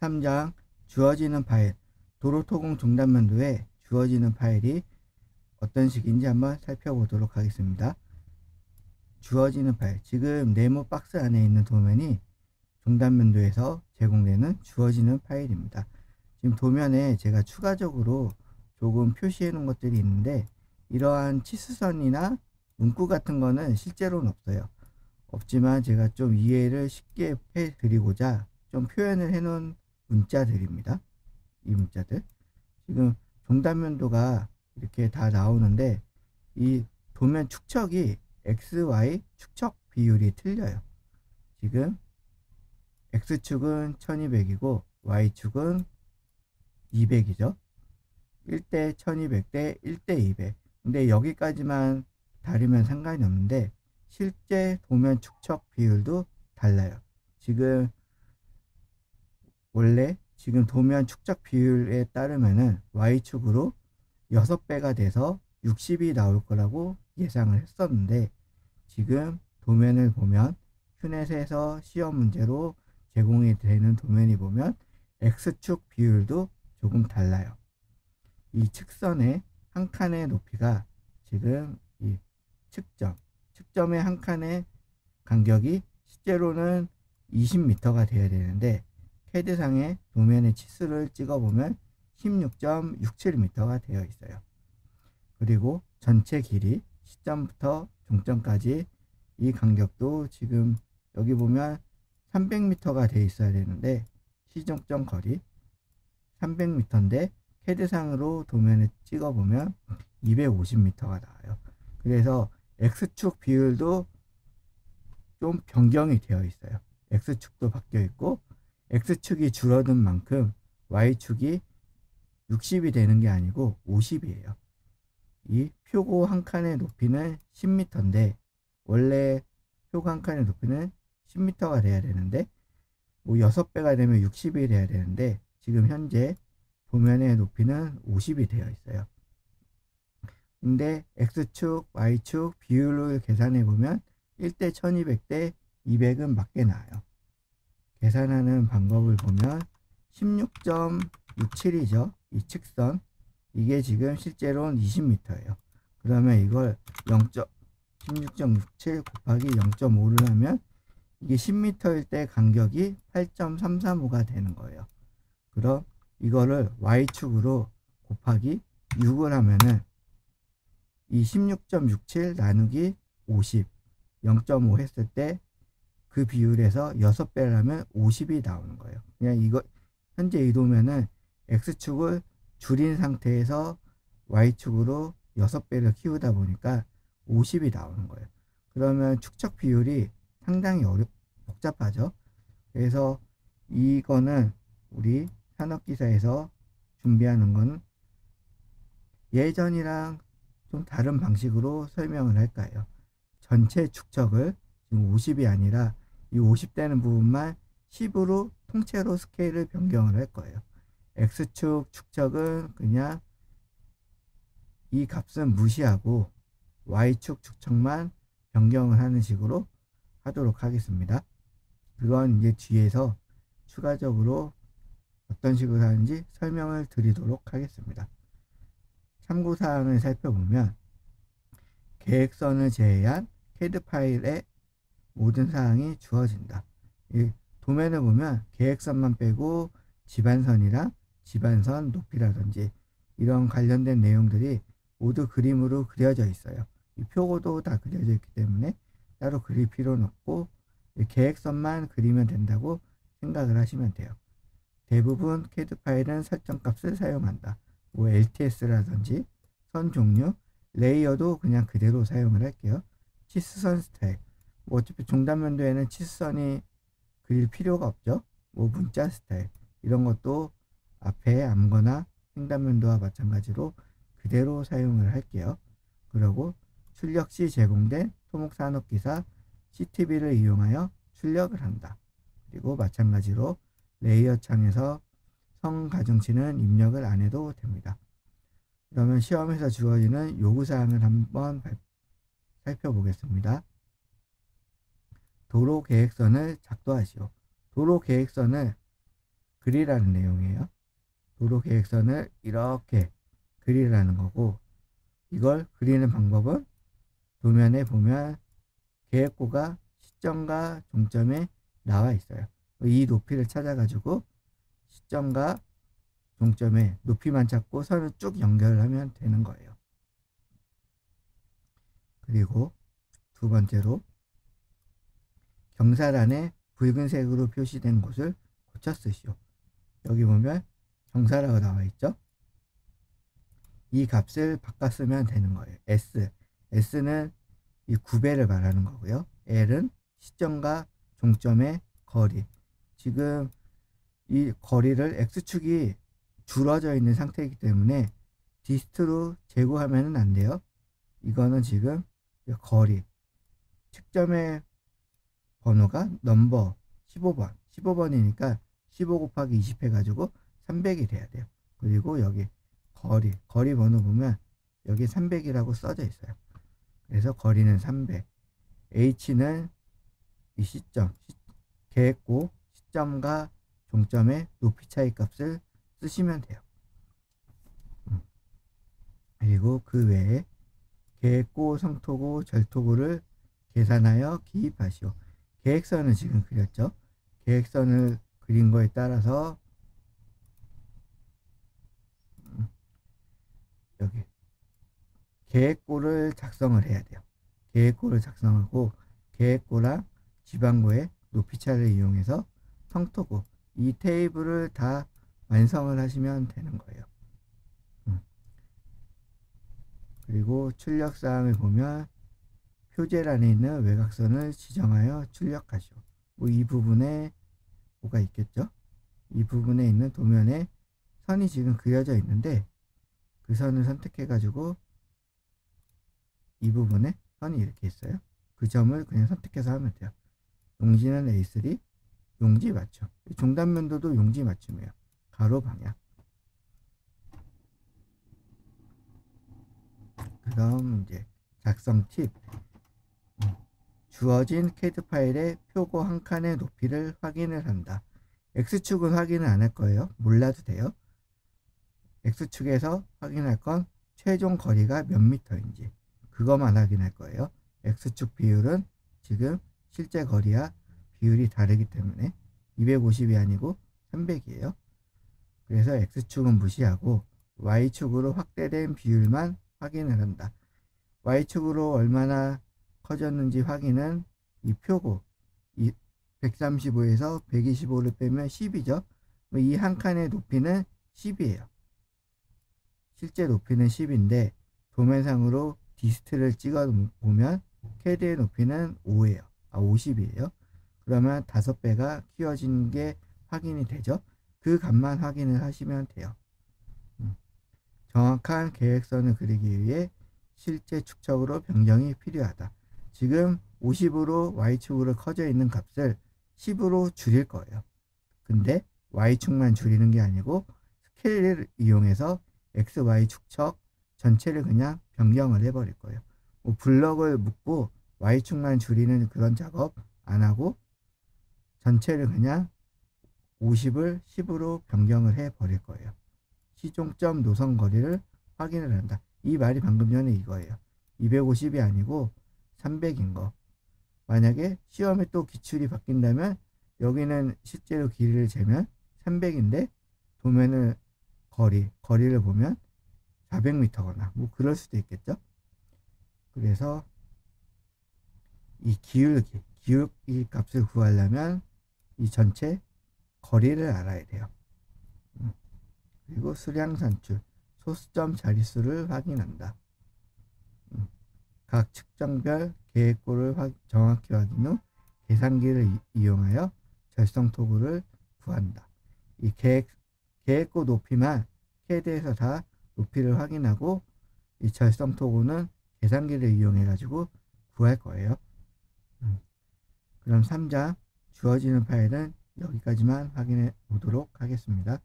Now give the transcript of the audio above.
13장 주어지는 파일, 도로 토공 종단면도에 주어지는 파일이 어떤 식인지 한번 살펴보도록 하겠습니다. 주어지는 파일, 지금 네모 박스 안에 있는 도면이 종단면도에서 제공되는 주어지는 파일입니다. 지금 도면에 제가 추가적으로 조금 표시해 놓은 것들이 있는데, 이러한 치수선이나 문구 같은 거는 실제로는 없어요. 없지만 제가 좀 이해를 쉽게 해 드리고자 좀 표현을 해 놓은 문자들입니다. 이 문자들, 지금 종단면도가 이렇게 다 나오는데, 이 도면 축척이 XY 축척 비율이 틀려요. 지금 X축은 1200이고 Y축은 200이죠. 1대 1200대 1대 200. 근데 여기까지만 다르면 상관이 없는데, 실제 도면 축척 비율도 달라요. 지금 원래 지금 도면 축척 비율에 따르면은 Y축으로 6배가 돼서 60이 나올 거라고 예상을 했었는데, 지금 도면을 보면 큐넷에서 시험 문제로 제공이 되는 도면이 보면 X축 비율도 조금 달라요. 이 측선의 한 칸의 높이가 지금 이 측점의 한 칸의 간격이 실제로는 20m가 되어야 되는데, 캐드상의 도면의 치수를 찍어보면 16.67m가 되어 있어요. 그리고 전체 길이 시점부터 종점까지 이 간격도 지금 여기 보면 300m가 되어 있어야 되는데, 시종점 거리 300m인데 캐드상으로 도면을 찍어보면 250m가 나와요. 그래서 X축 비율도 좀 변경이 되어 있어요. X축도 바뀌어 있고, X축이 줄어든 만큼 Y축이 60이 되는 게 아니고 50이에요. 이 표고 한 칸의 높이는 10m인데, 원래 표고 한 칸의 높이는 10m가 돼야 되는데, 뭐 6배가 되면 60이 돼야 되는데, 지금 현재 도면의 높이는 50이 되어 있어요. 근데 X축, Y축 비율을 계산해 보면 1대 1200대 200은 맞게 나와요. 계산하는 방법을 보면 16.67이죠. 이 측선, 이게 지금 실제로는 20m예요. 그러면 이걸 16.67 곱하기 0.5를 하면 이게 10m일 때 간격이 8.335가 되는 거예요. 그럼 이거를 Y축으로 곱하기 6을 하면은 이 16.67 나누기 50, 0.5 했을 때 그 비율에서 6배를 하면 50이 나오는 거예요. 그냥 이거 현재 이 도면은 X축을 줄인 상태에서 Y축으로 6배를 키우다 보니까 50이 나오는 거예요. 그러면 축척 비율이 상당히 복잡하죠. 그래서 이거는 우리 산업기사에서 준비하는 건 예전이랑 좀 다른 방식으로 설명을 할까요? 전체 축척을 지금 50이 아니라 이 50되는 부분만 10으로 통째로 스케일을 변경을 할 거예요. X축 축척은 그냥 이 값은 무시하고 Y축 축척만 변경을 하는 식으로 하도록 하겠습니다. 그건 이제 뒤에서 추가적으로 어떤 식으로 하는지 설명을 드리도록 하겠습니다. 참고사항을 살펴보면, 계획선을 제외한 캐드 파일에 모든 사항이 주어진다. 이 도면을 보면 계획선만 빼고 지반선이랑 지반선 높이라든지 이런 관련된 내용들이 모두 그림으로 그려져 있어요. 이 표고도 다 그려져 있기 때문에 따로 그릴 필요는 없고, 계획선만 그리면 된다고 생각을 하시면 돼요. 대부분 캐드 파일은 설정값을 사용한다. 뭐 LTS라든지 선 종류, 레이어도 그냥 그대로 사용을 할게요. 치수선 스타일, 뭐 어차피 종단면도에는 치수선이 그릴 필요가 없죠. 뭐 문자 스타일, 이런 것도 앞에 암거나 횡단면도와 마찬가지로 그대로 사용을 할게요. 그리고 출력 시 제공된 토목산업기사 CTV를 이용하여 출력을 한다. 그리고 마찬가지로 레이어 창에서 성 가중치는 입력을 안 해도 됩니다. 그러면 시험에서 주어지는 요구사항을 한번 살펴보겠습니다. 도로 계획선을 작도하시오. 도로 계획선을 그리라는 내용이에요. 도로 계획선을 이렇게 그리라는 거고, 이걸 그리는 방법은 도면에 보면 계획고가 시점과 종점에 나와 있어요. 이 높이를 찾아가지고 시점과 종점에 높이만 찾고 선을 쭉 연결하면 되는 거예요. 그리고 두 번째로 경사란에 붉은색으로 표시된 곳을 고쳐 쓰시오. 여기 보면 경사라고 나와 있죠. 이 값을 바꿔 쓰면 되는 거예요. S는 이 구배를 말하는 거고요. L은 시점과 종점의 거리. 지금 이 거리를 X축이 줄어져 있는 상태이기 때문에 디스트로 제곱하면 안 돼요. 이거는 지금 거리. 측점의 번호가 넘버 15번. 15번이니까 15 곱하기 20 해가지고 300이 돼야 돼요. 그리고 여기 거리 번호 보면 여기 300이라고 써져 있어요. 그래서 거리는 300. H는 이 시점, 계획고 시점과 종점의 높이 차이 값을 쓰시면 돼요. 그리고 그 외에 계획고, 성토고, 절토고를 계산하여 기입하시오. 계획선을 지금 그렸죠. 계획선을 그린 거에 따라서 여기 계획고를 작성을 해야 돼요. 계획고를 작성하고 계획고랑 지방고의 높이차를 이용해서 성토고 이 테이블을 다 완성을 하시면 되는 거예요. 그리고 출력사항을 보면 표제란에 있는 외곽선을 지정하여 출력하시오. 이 부분에 뭐가 있겠죠? 이 부분에 있는 도면에 선이 지금 그려져 있는데 그 선을 선택해 가지고 이 부분에 선이 이렇게 있어요. 그 점을 그냥 선택해서 하면 돼요. 용지는 A3, 용지 맞춤. 중단면도도 용지 맞춤이에요. 가로 방향. 그다음 이제 작성 팁. 주어진 CAD 파일의 표고 한 칸의 높이를 확인을 한다. X축은 확인을 안 할 거예요. 몰라도 돼요. X축에서 확인할 건 최종 거리가 몇 미터인지 그것만 확인할 거예요. X축 비율은 지금 실제 거리와 비율이 다르기 때문에 250이 아니고 300이에요. 그래서 X축은 무시하고 Y축으로 확대된 비율만 확인을 한다. Y축으로 얼마나 커졌는지 확인은 이 표고 이 135에서 125를 빼면 10이죠. 이 한 칸의 높이는 10이에요. 실제 높이는 10인데 도면상으로 디스트를 찍어 보면 CAD의 높이는 5예요. 50이에요. 그러면 5배가 키워진 게 확인이 되죠. 그 값만 확인을 하시면 돼요. 정확한 계획선을 그리기 위해 실제 축척으로 변경이 필요하다. 지금 50으로 Y축으로 커져 있는 값을 10으로 줄일 거예요. 근데 Y축만 줄이는 게 아니고 스케일을 이용해서 XY 축척 전체를 그냥 변경을 해버릴 거예요. 블럭을 묶고 Y축만 줄이는 그런 작업 안 하고 전체를 그냥 50을 10으로 변경을 해버릴 거예요. 시종점 노선 거리를 확인을 한다. 이 말이 방금 전에 이거예요. 250이 아니고 300인 거. 만약에 시험에 또 기출이 바뀐다면 여기는 실제로 길이를 재면 300인데 도면을 거리를 보면 400m거나 뭐 그럴 수도 있겠죠. 그래서 이 기울기 값을 구하려면 이 전체 거리를 알아야 돼요. 그리고 수량 산출, 소수점 자릿수를 확인한다. 각 측정별 계획고를 정확히 확인 후 계산기를 이용하여 절성토구를 구한다. 이 계획고 높이만 CAD에서 다 높이를 확인하고 이 절성토구는 계산기를 이용해 가지고 구할 거예요. 그럼 3장 주어지는 파일은 여기까지만 확인해 보도록 하겠습니다.